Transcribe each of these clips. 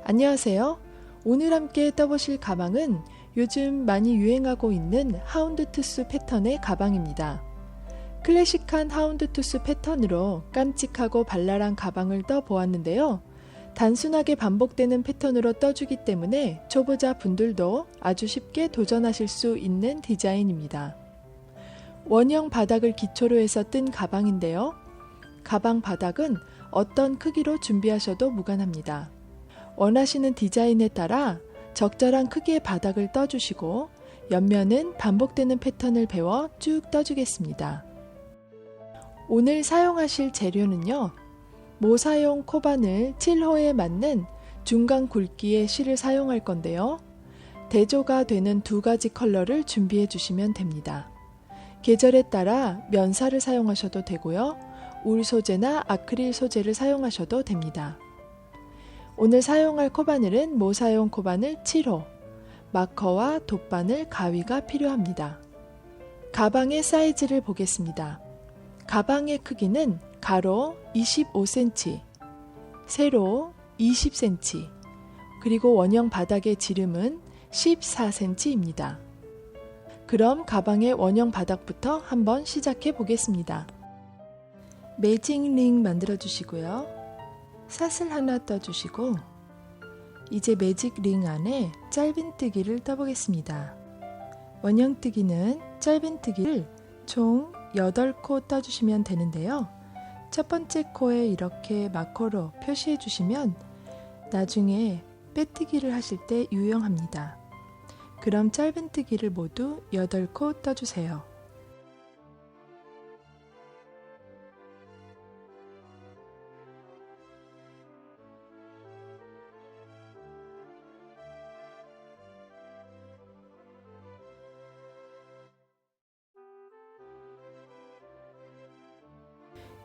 안녕하세요. 오늘 함께 떠보실 가방은 요즘 많이 유행하고 있는 하운드투스 패턴의 가방입니다. 클래식한 하운드투스 패턴으로 깜찍하고 발랄한 가방을 떠보았는데요. 단순하게 반복되는 패턴으로 떠주기 때문에 초보자 분들도 아주 쉽게 도전하실 수 있는 디자인입니다. 원형 바닥을 기초로 해서 뜬 가방인데요. 가방 바닥은 어떤 크기로 준비하셔도 무관합니다. 원하시는 디자인에 따라 적절한 크기의 바닥을 떠주시고 옆면은 반복되는 패턴을 배워 쭉 떠주겠습니다. 오늘 사용하실 재료는요. 모사용 코바늘 7호에 맞는 중간 굵기의 실을 사용할 건데요. 대조가 되는 두 가지 컬러를 준비해 주시면 됩니다. 계절에 따라 면사를 사용하셔도 되고요. 울 소재나 아크릴 소재를 사용하셔도 됩니다. 오늘 사용할 코바늘은 모사용 코바늘 7호, 마커와 돗바늘, 가위가 필요합니다. 가방의 사이즈를 보겠습니다. 가방의 크기는 가로 25cm, 세로 20cm, 그리고 원형 바닥의 지름은 14cm입니다. 그럼 가방의 원형 바닥부터 한번 시작해 보겠습니다. 매직 링 만들어 주시고요. 사슬 하나 떠주시고 이제 매직 링 안에 짧은뜨기를 떠보겠습니다. 원형뜨기는 짧은뜨기를 총 8코 떠주시면 되는데요. 첫 번째 코에 이렇게 마커로 표시해 주시면 나중에 빼뜨기를 하실 때 유용합니다. 그럼 짧은뜨기를 모두 8코 떠주세요.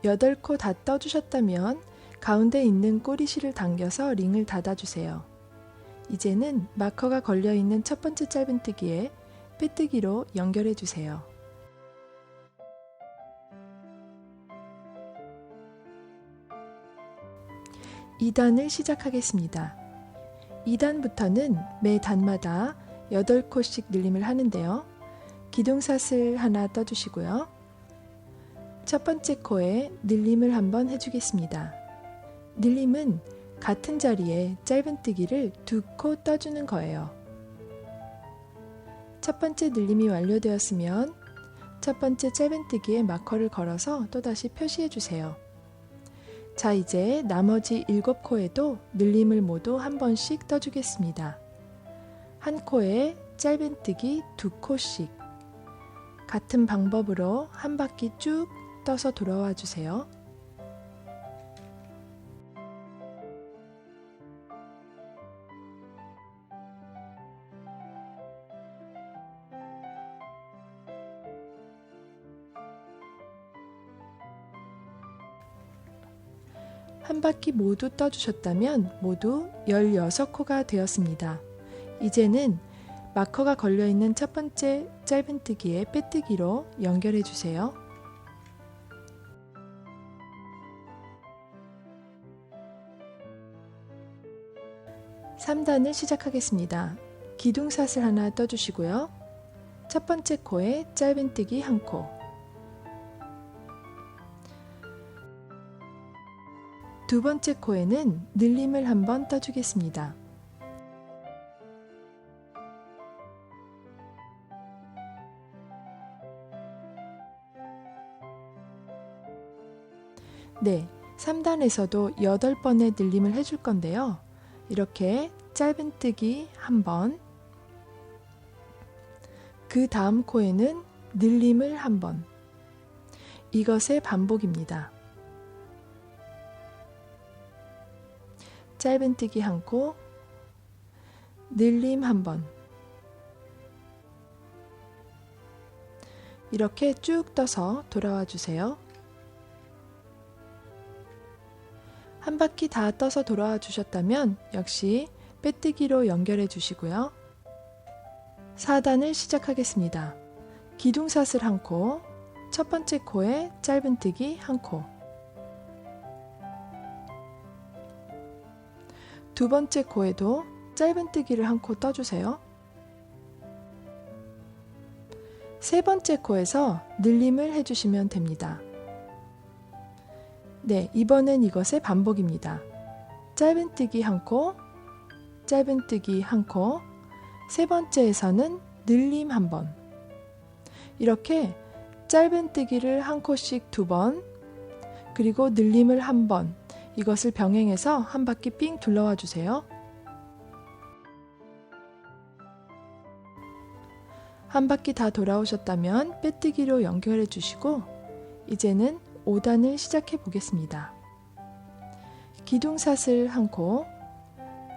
여덟 코 다 떠주셨다면 가운데 있는 꼬리실을 당겨서 링을 닫아주세요. 이제는 마커가 걸려있는 첫 번째 짧은뜨기에 빼뜨기로 연결해주세요. 이 단을 시작하겠습니다. 2단부터는 매 단마다 8코씩 늘림을 하는데요. 기둥사슬 하나 떠주시고요. 첫 번째 코에 늘림을 한번 해주겠습니다. 늘림은 같은 자리에 짧은뜨기를 2코 떠주는 거예요. 첫 번째 늘림이 완료되었으면 첫 번째 짧은뜨기에 마커를 걸어서 또다시 표시해주세요. 자, 이제 나머지 7코에도 늘림을 모두 한 번씩 떠주겠습니다. 한 코에 짧은뜨기 2코씩 같은 방법으로 한 바퀴 쭉 떠서 돌아와 주세요. 한 바퀴 모두 떠주셨다면 모두 16코가 되었습니다. 이제는 마커가 걸려있는 첫 번째 짧은뜨기에 빼뜨기로 연결해 주세요. 3단을 시작하겠습니다. 기둥사슬 하나 떠주시고요. 첫 번째 코에 짧은뜨기 1코, 두 번째 코에는 늘림을 한번 떠주겠습니다. 네, 3단에서도 8번의 늘림을 해줄 건데요. 이렇게 짧은뜨기 한 번, 그 다음 코에는 늘림을 한 번, 이것의 반복입니다. 짧은뜨기 한 코, 늘림 한 번, 이렇게 쭉 떠서 돌아와 주세요. 한 바퀴 다 떠서 돌아와 주셨다면 역시 빼뜨기로 연결해 주시고요. 4단을 시작하겠습니다. 기둥사슬 1코, 첫 번째 코에 짧은뜨기 1코, 두 번째 코에도 짧은뜨기를 한 코 떠주세요. 세 번째 코에서 늘림을 해주시면 됩니다. 네, 이번엔 이것의 반복입니다. 짧은뜨기 한 코, 짧은뜨기 한 코, 세 번째에서는 늘림 한 번. 이렇게 짧은뜨기를 한 코씩 두 번, 그리고 늘림을 한 번, 이것을 병행해서 한 바퀴 삥 둘러와 주세요. 한 바퀴 다 돌아오셨다면 빼뜨기로 연결해 주시고 이제는 5단을 시작해 보겠습니다. 기둥사슬 한 코,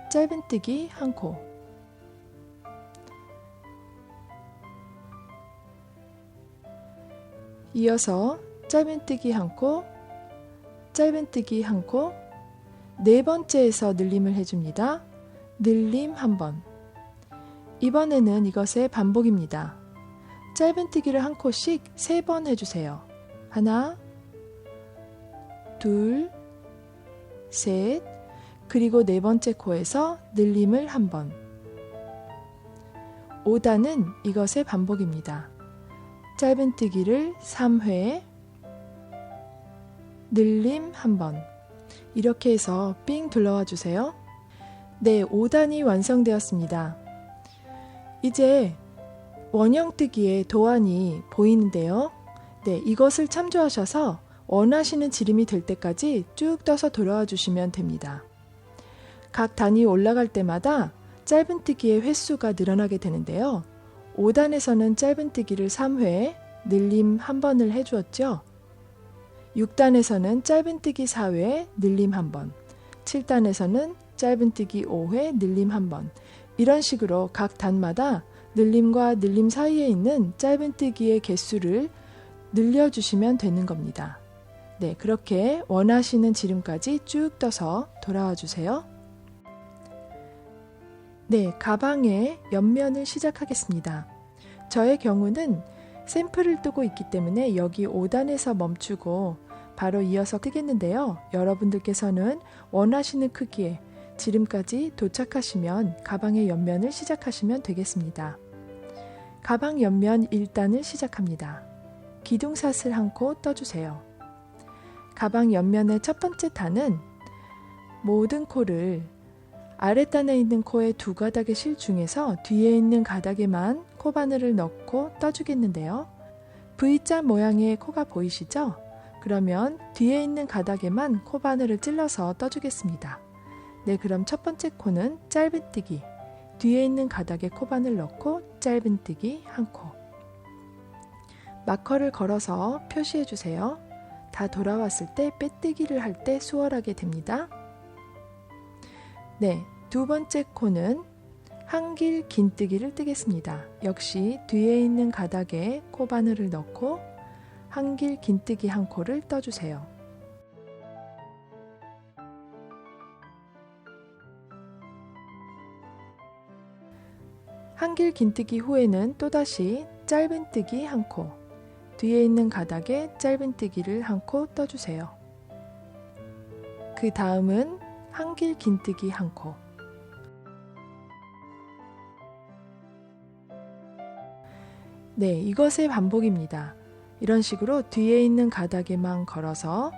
짧은뜨기 한 코, 이어서 짧은뜨기 한 코, 짧은뜨기 한 코, 네 번째에서 늘림을 해줍니다. 늘림 한 번. 이번에는 이것의 반복입니다. 짧은뜨기를 한 코씩 3번 해주세요. 하나, 둘, 셋, 그리고 네 번째 코에서 늘림을 한 번. 5단은 이것의 반복입니다. 짧은뜨기를 3회, 늘림 한 번. 이렇게 해서 삥 둘러와 주세요. 네, 5단이 완성되었습니다. 이제 원형뜨기의 도안이 보이는데요. 네, 이것을 참조하셔서 원하시는 지름이 될 때까지 쭉 떠서 돌아와 주시면 됩니다. 각 단이 올라갈 때마다 짧은뜨기의 횟수가 늘어나게 되는데요. 5단에서는 짧은뜨기를 3회, 늘림 한 번을 해주었죠. 6단에서는 짧은뜨기 4회, 늘림 한 번, 7단에서는 짧은뜨기 5회, 늘림 한 번, 이런 식으로 각 단마다 늘림과 늘림 사이에 있는 짧은뜨기의 개수를 늘려주시면 되는 겁니다. 네, 그렇게 원하시는 지름까지 쭉 떠서 돌아와 주세요. 네, 가방의 옆면을 시작하겠습니다. 저의 경우는 샘플을 뜨고 있기 때문에 여기 5단에서 멈추고 바로 이어서 뜨겠는데요. 여러분들께서는 원하시는 크기의 지름까지 도착하시면 가방의 옆면을 시작하시면 되겠습니다. 가방 옆면 1단을 시작합니다. 기둥사슬 한 코 떠주세요. 가방 옆면의 첫 번째 단은 모든 코를 아랫단에 있는 코의 두 가닥의 실 중에서 뒤에 있는 가닥에만 코바늘을 넣고 떠주겠는데요. V자 모양의 코가 보이시죠? 그러면 뒤에 있는 가닥에만 코바늘을 찔러서 떠주겠습니다. 네, 그럼 첫 번째 코는 짧은뜨기, 뒤에 있는 가닥에 코바늘 넣고 짧은뜨기 한 코. 마커를 걸어서 표시해 주세요. 다 돌아왔을 때 빼뜨기를 할 때 수월하게 됩니다. 네, 두 번째 코는 한길 긴뜨기를 뜨겠습니다. 역시 뒤에 있는 가닥에 코바늘을 넣고 한길 긴뜨기 한 코를 떠주세요. 한길 긴뜨기 후에는 또다시 짧은뜨기 한 코, 뒤에 있는 가닥에 짧은뜨기를 한 코 떠주세요. 그 다음은 한길 긴뜨기 한 코, 네, 이것의 반복입니다. 이런 식으로 뒤에 있는 가닥에만 걸어서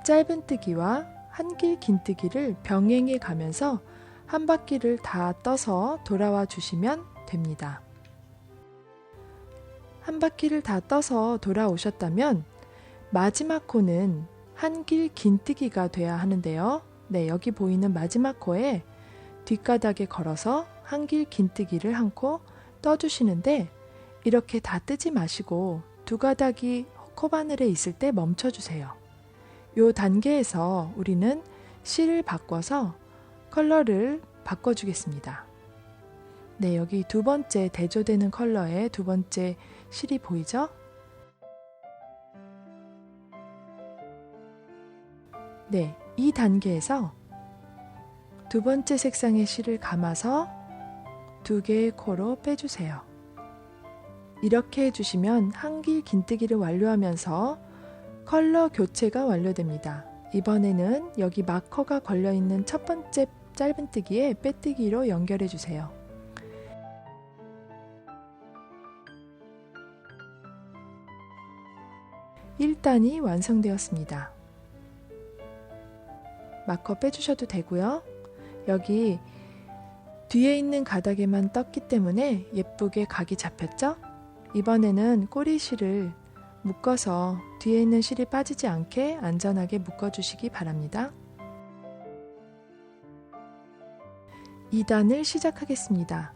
짧은뜨기와 한길 긴뜨기를 병행해 가면서 한 바퀴를 다 떠서 돌아와 주시면 됩니다. 한 바퀴를 다 떠서 돌아오셨다면 마지막 코는 한길 긴뜨기가 돼야 하는데요. 네, 여기 보이는 마지막 코에 뒷가닥에 걸어서 한길 긴뜨기를 한 코 떠주시는데 이렇게 다 뜨지 마시고 두 가닥이 코바늘에 있을 때 멈춰주세요. 이 단계에서 우리는 실을 바꿔서 컬러를 바꿔주겠습니다. 네, 여기 두 번째 대조되는 컬러의 두 번째 실이 보이죠? 네, 이 단계에서 두 번째 색상의 실을 감아서 두 개의 코로 빼주세요. 이렇게 해주시면 한길 긴뜨기를 완료하면서 컬러 교체가 완료됩니다. 이번에는 여기 마커가 걸려있는 첫 번째 짧은뜨기에 빼뜨기로 연결해 주세요. (1단이) 완성되었습니다. 마커 빼주셔도 되고요. 여기 뒤에 있는 가닥에만 떴기 때문에 예쁘게 각이 잡혔죠? 이번에는 꼬리실을 묶어서 뒤에 있는 실이 빠지지 않게 안전하게 묶어주시기 바랍니다. 2단을 시작하겠습니다.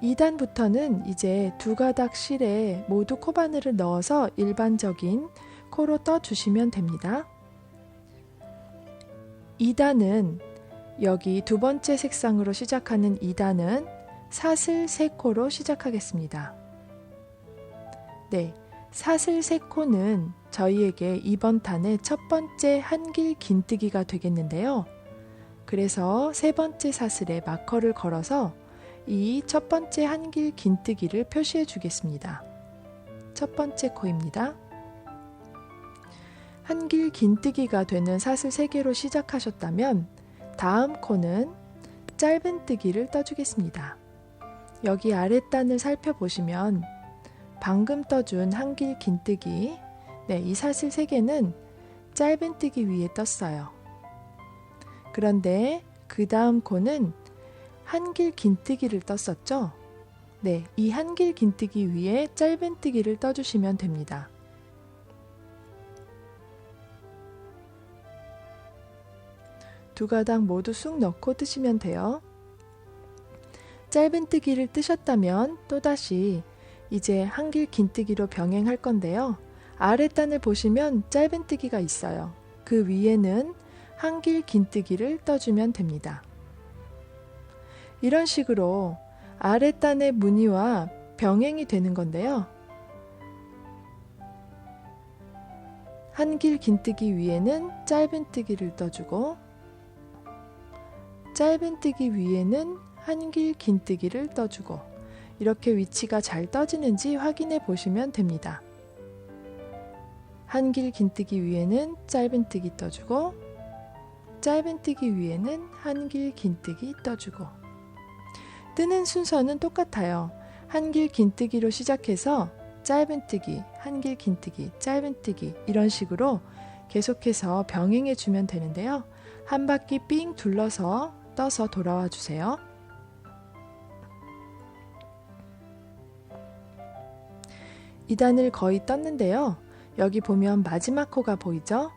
2단부터는 이제 두 가닥 실에 모두 코바늘을 넣어서 일반적인 코로 떠주시면 됩니다. 2단은 여기 두 번째 색상으로 시작하는 2단은 사슬 3코로 시작하겠습니다. 네, 사슬 3코는 저희에게 이번 단의 첫 번째 한길 긴뜨기가 되겠는데요. 그래서 세 번째 사슬에 마커를 걸어서 이 첫 번째 한길 긴뜨기를 표시해 주겠습니다. 첫 번째 코입니다. 한길 긴뜨기가 되는 사슬 3개로 시작하셨다면 다음 코는 짧은뜨기를 떠주겠습니다. 여기 아랫단을 살펴보시면 방금 떠준 한길 긴뜨기, 이 사슬 3개는 짧은뜨기 위에 떴어요. 그런데 그 다음 코는 한길 긴뜨기를 떴었죠? 네, 이 한길 긴뜨기 위에 짧은뜨기를 떠주시면 됩니다. 두 가닥 모두 쑥 넣고 뜨시면 돼요. 짧은뜨기를 뜨셨다면 또다시 이제 한길 긴뜨기로 병행할 건데요. 아랫단을 보시면 짧은뜨기가 있어요. 그 위에는 한길 긴뜨기를 떠주면 됩니다. 이런 식으로 아랫단의 무늬와 병행이 되는 건데요. 한길 긴뜨기 위에는 짧은뜨기를 떠주고 짧은뜨기 위에는 한길 긴뜨기를 떠주고 이렇게 위치가 잘 떠지는지 확인해 보시면 됩니다. 한길 긴뜨기 위에는 짧은뜨기 떠주고 짧은뜨기 위에는 한길 긴뜨기 떠주고 뜨는 순서는 똑같아요. 한길 긴뜨기로 시작해서 짧은뜨기, 한길 긴뜨기, 짧은뜨기 이런 식으로 계속해서 병행해 주면 되는데요. 한 바퀴 삥 둘러서 떠서 돌아와 주세요. 이 단을 거의 떴는데요. 여기 보면 마지막 코가 보이죠?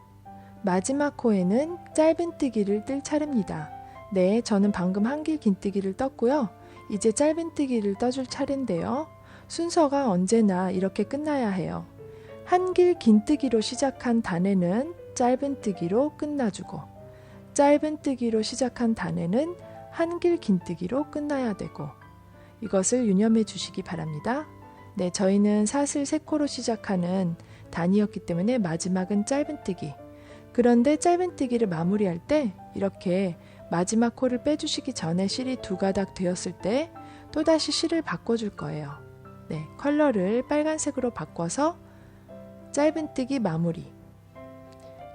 마지막 코에는 짧은뜨기를 뜰 차례입니다. 네, 저는 방금 한길 긴뜨기를 떴고요. 이제 짧은뜨기를 떠줄 차례인데요. 순서가 언제나 이렇게 끝나야 해요. 한길 긴뜨기로 시작한 단에는 짧은뜨기로 끝나주고 짧은뜨기로 시작한 단에는 한길 긴뜨기로 끝나야 되고 이것을 유념해 주시기 바랍니다. 네, 저희는 사슬 3코로 시작하는 단이었기 때문에 마지막은 짧은뜨기. 그런데 짧은뜨기를 마무리할 때 이렇게 마지막 코를 빼주시기 전에 실이 두 가닥 되었을 때 또다시 실을 바꿔줄 거예요. 네, 컬러를 빨간색으로 바꿔서 짧은뜨기 마무리.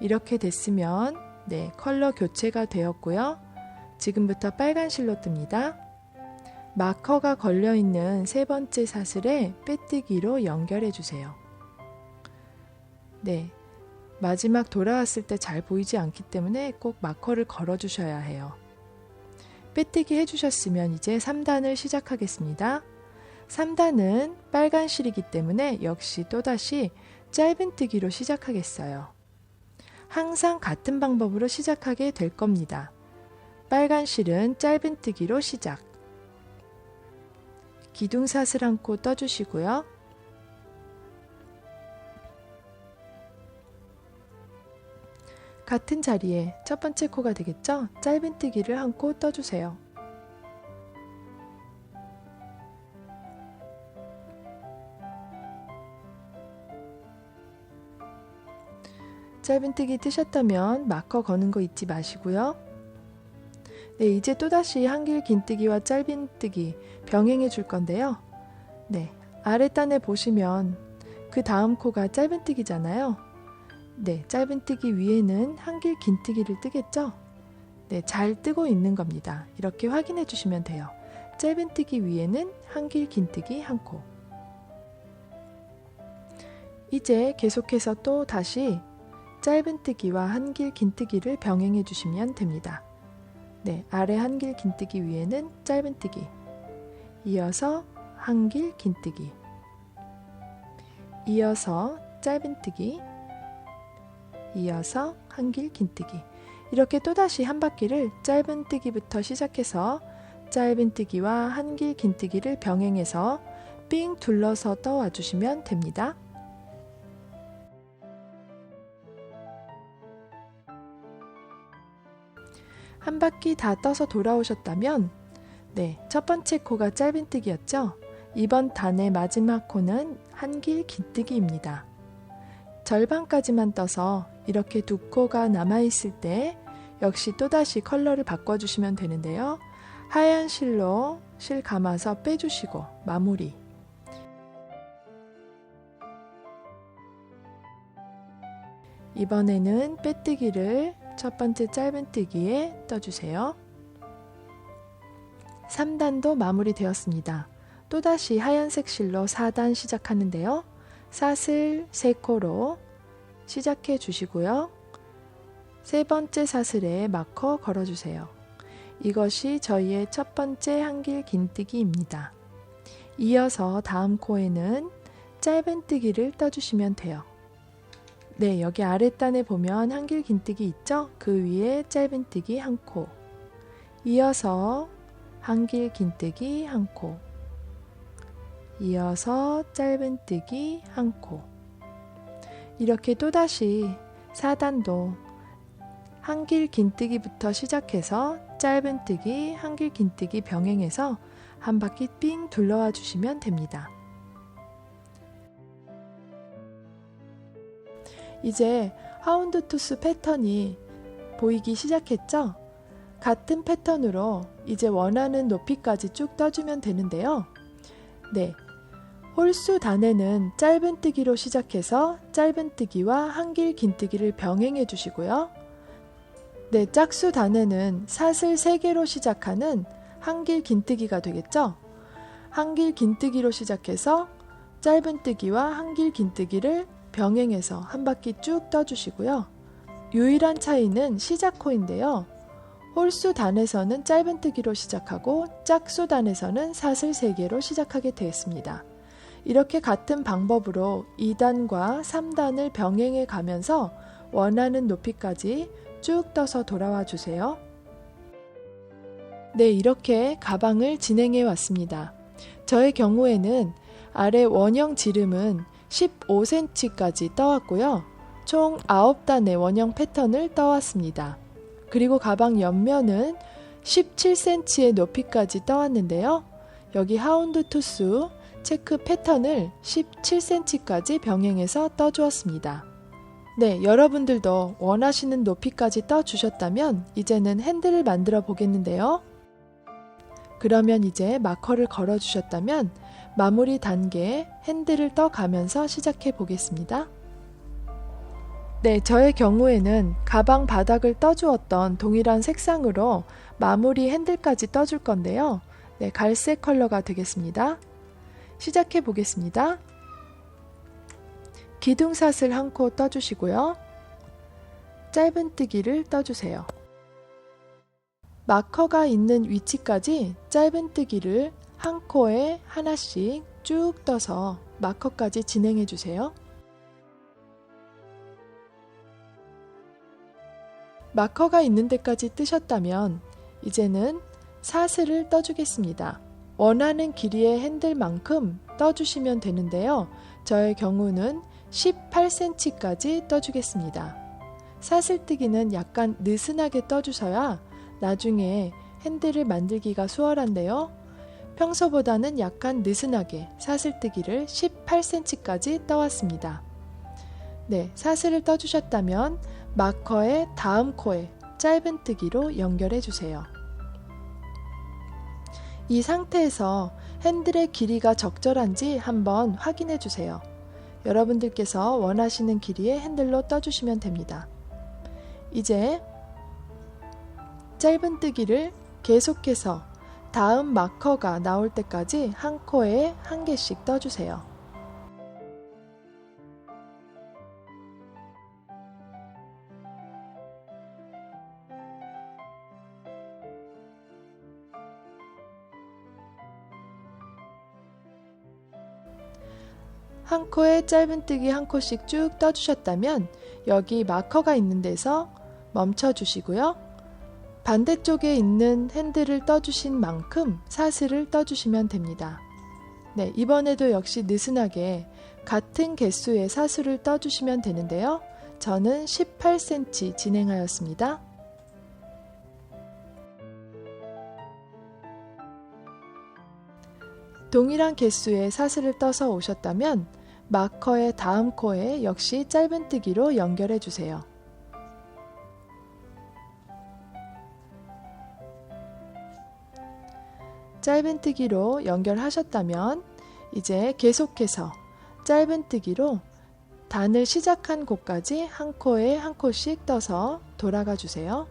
이렇게 됐으면 네, 컬러 교체가 되었고요. 지금부터 빨간 실로 뜹니다. 마커가 걸려있는 세 번째 사슬에 빼뜨기로 연결해 주세요. 네, 마지막 돌아왔을 때 잘 보이지 않기 때문에 꼭 마커를 걸어 주셔야 해요. 빼뜨기 해주셨으면 이제 3단을 시작하겠습니다. 3단은 빨간 실이기 때문에 역시 또다시 짧은뜨기로 시작하겠어요. 항상 같은 방법으로 시작하게 될 겁니다. 빨간 실은 짧은뜨기로 시작. 기둥사슬 한 코 떠주시고요. 같은 자리에 첫 번째 코가 되겠죠? 짧은뜨기를 한 코 떠주세요. 짧은뜨기 뜨셨다면 마커 거는 거 잊지 마시고요. 네, 이제 또다시 한길 긴뜨기와 짧은뜨기 병행해 줄 건데요. 네, 아랫단에 보시면 그 다음 코가 짧은뜨기잖아요. 네, 짧은뜨기 위에는 한길 긴뜨기를 뜨겠죠? 네, 잘 뜨고 있는 겁니다. 이렇게 확인해 주시면 돼요. 짧은뜨기 위에는 한길 긴뜨기 한 코. 이제 계속해서 또 다시 짧은뜨기와 한길 긴뜨기를 병행해 주시면 됩니다. 네, 아래 한길 긴뜨기 위에는 짧은뜨기, 이어서 한길 긴뜨기, 이어서 짧은뜨기, 이어서 한길 긴뜨기. 이렇게 또다시 한 바퀴를 짧은뜨기부터 시작해서 짧은뜨기와 한길 긴뜨기를 병행해서 삥 둘러서 떠와 주시면 됩니다. 한 바퀴 다 떠서 돌아오셨다면 네, 첫 번째 코가 짧은뜨기였죠? 이번 단의 마지막 코는 한길 긴뜨기입니다. 절반까지만 떠서 이렇게 두 코가 남아있을 때 역시 또다시 컬러를 바꿔주시면 되는데요. 하얀 실로 실 감아서 빼주시고 마무리. 이번에는 빼뜨기를 첫 번째 짧은뜨기에 떠주세요. 3단도 마무리되었습니다. 또다시 하얀색 실로 4단 시작하는데요. 사슬 3코로 시작해 주시고요. 세 번째 사슬에 마커 걸어주세요. 이것이 저희의 첫 번째 한길 긴뜨기입니다. 이어서 다음 코에는 짧은뜨기를 떠주시면 돼요. 네, 여기 아랫단에 보면 한길 긴뜨기 있죠? 그 위에 짧은뜨기 한 코, 이어서 한길 긴뜨기 한 코, 이어서 짧은뜨기 한 코. 이렇게 또다시 4단도 한길 긴뜨기부터 시작해서 짧은뜨기, 한길 긴뜨기 병행해서 한 바퀴 삥 둘러와 주시면 됩니다. 이제 하운드 투스 패턴이 보이기 시작했죠? 같은 패턴으로 이제 원하는 높이까지 쭉 떠주면 되는데요. 네, 홀수 단에는 짧은뜨기로 시작해서 짧은뜨기와 한길 긴뜨기를 병행해 주시고요. 네, 짝수 단에는 사슬 3개로 시작하는 한길 긴뜨기가 되겠죠? 한길 긴뜨기로 시작해서 짧은뜨기와 한길 긴뜨기를 병행해서 한 바퀴 쭉 떠주시고요. 유일한 차이는 시작 코인데요. 홀수 단에서는 짧은뜨기로 시작하고 짝수 단에서는 사슬 3개로 시작하게 되었습니다. 이렇게 같은 방법으로 2단과 3단을 병행해 가면서 원하는 높이까지 쭉 떠서 돌아와 주세요. 네, 이렇게 가방을 진행해 왔습니다. 저의 경우에는 아래 원형 지름은 15cm까지 떠왔고요. 총 9단의 원형 패턴을 떠왔습니다. 그리고 가방 옆면은 17cm의 높이까지 떠왔는데요. 여기 하운드 투스 체크 패턴을 17cm까지 병행해서 떠주었습니다. 네, 여러분들도 원하시는 높이까지 떠주셨다면 이제는 핸들을 만들어 보겠는데요. 그러면 이제 마커를 걸어 주셨다면 마무리 단계 핸들을 떠가면서 시작해 보겠습니다. 네, 저의 경우에는 가방 바닥을 떠주었던 동일한 색상으로 마무리 핸들까지 떠줄 건데요. 네, 갈색 컬러가 되겠습니다. 시작해 보겠습니다. 기둥사슬 한 코 떠주시고요. 짧은뜨기를 떠주세요. 마커가 있는 위치까지 짧은뜨기를 한 코에 하나씩 쭉 떠서 마커까지 진행해 주세요. 마커가 있는 데까지 뜨셨다면 이제는 사슬을 떠주겠습니다. 원하는 길이의 핸들만큼 떠주시면 되는데요. 저의 경우는 18cm까지 떠주겠습니다. 사슬뜨기는 약간 느슨하게 떠주셔야 나중에 핸들을 만들기가 수월한데요. 평소보다는 약간 느슨하게 사슬뜨기를 18cm까지 떠왔습니다. 네, 사슬을 떠주셨다면 마커의 다음 코에 짧은뜨기로 연결해 주세요. 이 상태에서 핸들의 길이가 적절한지 한번 확인해 주세요. 여러분들께서 원하시는 길이의 핸들로 떠주시면 됩니다. 이제 짧은뜨기를 계속해서 다음 마커가 나올 때까지 한 코에 한 개씩 떠주세요. 한 코에 짧은뜨기 한 코씩 쭉 떠주셨다면 여기 마커가 있는 데서 멈춰 주시고요. 반대쪽에 있는 핸들을 떠주신 만큼 사슬을 떠주시면 됩니다. 네, 이번에도 역시 느슨하게 같은 개수의 사슬을 떠주시면 되는데요. 저는 18cm 진행하였습니다. 동일한 개수의 사슬을 떠서 오셨다면 마커의 다음 코에 역시 짧은뜨기로 연결해 주세요. 짧은뜨기로 연결하셨다면 이제 계속해서 짧은뜨기로 단을 시작한 곳까지 한 코에 한 코씩 떠서 돌아가 주세요.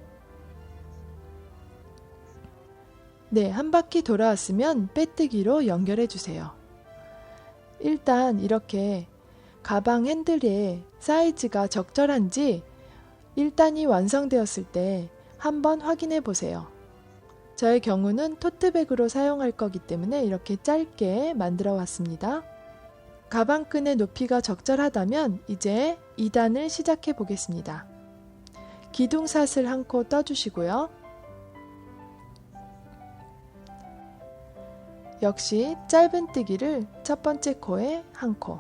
네, 한 바퀴 돌아왔으면 빼뜨기로 연결해 주세요. 일단 이렇게 가방 핸들의 사이즈가 적절한지 1단이 완성되었을 때 한번 확인해 보세요. 저의 경우는 토트백으로 사용할 거기 때문에 이렇게 짧게 만들어 왔습니다. 가방끈의 높이가 적절하다면 이제 2단을 시작해 보겠습니다. 기둥사슬 한 코 떠주시고요. 역시 짧은뜨기를 첫 번째 코에 한 코,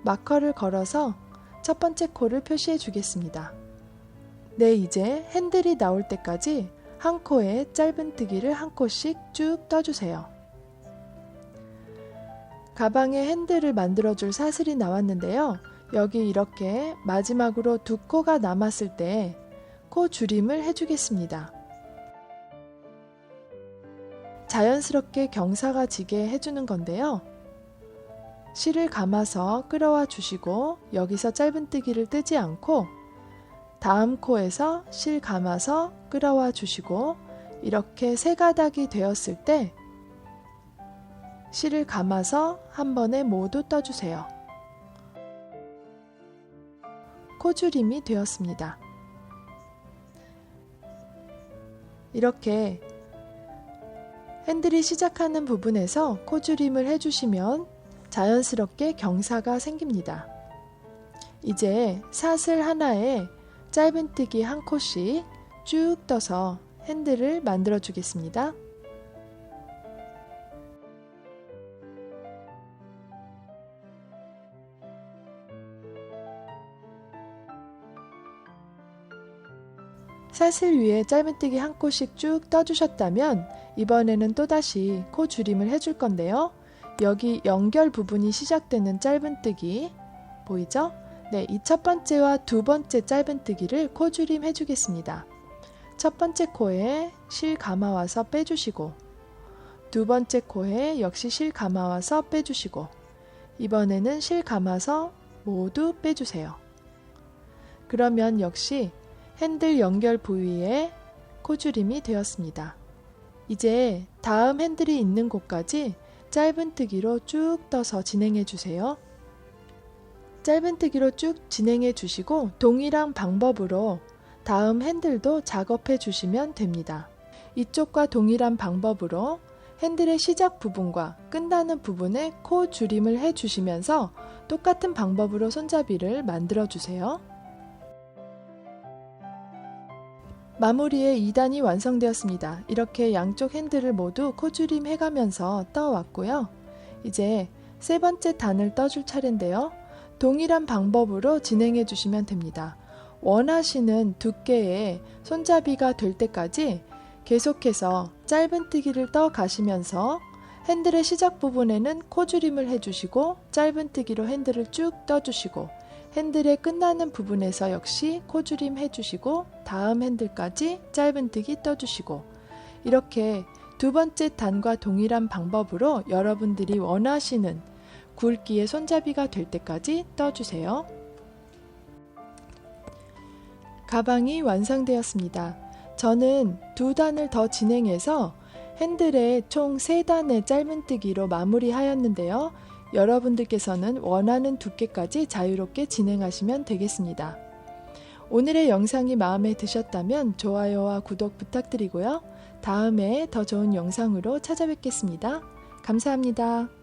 마커를 걸어서 첫 번째 코를 표시해 주겠습니다. 네, 이제 핸들이 나올 때까지 한 코에 짧은뜨기를 한 코씩 쭉 떠주세요. 가방에 핸들을 만들어줄 사슬이 나왔는데요. 여기 이렇게 마지막으로 두 코가 남았을 때 코 줄임을 해주겠습니다. 자연스럽게 경사가 지게 해주는 건데요. 실을 감아서 끌어와 주시고 여기서 짧은뜨기를 뜨지 않고 다음 코에서 실 감아서 끌어와 주시고 이렇게 세 가닥이 되었을 때 실을 감아서 한 번에 모두 떠주세요. 코줄임이 되었습니다. 이렇게 핸들이 시작하는 부분에서 코줄임을 해주시면 자연스럽게 경사가 생깁니다. 이제 사슬 하나에 짧은뜨기 한 코씩 쭉 떠서 핸들을 만들어 주겠습니다. 사슬 위에 짧은뜨기 한 코씩 쭉 떠주셨다면 이번에는 또다시 코 줄임을 해줄 건데요. 여기 연결 부분이 시작되는 짧은뜨기 보이죠? 네, 이 첫 번째와 두 번째 짧은뜨기를 코 줄임 해주겠습니다. 첫 번째 코에 실 감아와서 빼주시고 두 번째 코에 역시 실 감아와서 빼주시고 이번에는 실 감아서 모두 빼주세요. 그러면 역시 핸들 연결 부위에 코줄임이 되었습니다. 이제 다음 핸들이 있는 곳까지 짧은뜨기로 쭉 떠서 진행해 주세요. 짧은뜨기로 쭉 진행해 주시고 동일한 방법으로 다음 핸들도 작업해 주시면 됩니다. 이쪽과 동일한 방법으로 핸들의 시작 부분과 끝나는 부분에 코 줄임을 해 주시면서 똑같은 방법으로 손잡이를 만들어 주세요. 마무리에 2단이 완성되었습니다. 이렇게 양쪽 핸들을 모두 코줄임 해가면서 떠왔고요. 이제 세 번째 단을 떠줄 차례인데요. 동일한 방법으로 진행해 주시면 됩니다. 원하시는 두께의 손잡이가 될 때까지 계속해서 짧은뜨기를 떠 가시면서 핸들의 시작 부분에는 코줄임을 해주시고 짧은뜨기로 핸들을 쭉 떠주시고 핸들의 끝나는 부분에서 역시 코줄임 해주시고 다음 핸들까지 짧은뜨기 떠주시고 이렇게 두 번째 단과 동일한 방법으로 여러분들이 원하시는 굵기의 손잡이가 될 때까지 떠주세요. 가방이 완성되었습니다. 저는 2단을 더 진행해서 핸들에 총 3단의 짧은뜨기로 마무리하였는데요. 여러분들께서는 원하는 두께까지 자유롭게 진행하시면 되겠습니다. 오늘의 영상이 마음에 드셨다면 좋아요와 구독 부탁드리고요. 다음에 더 좋은 영상으로 찾아뵙겠습니다. 감사합니다.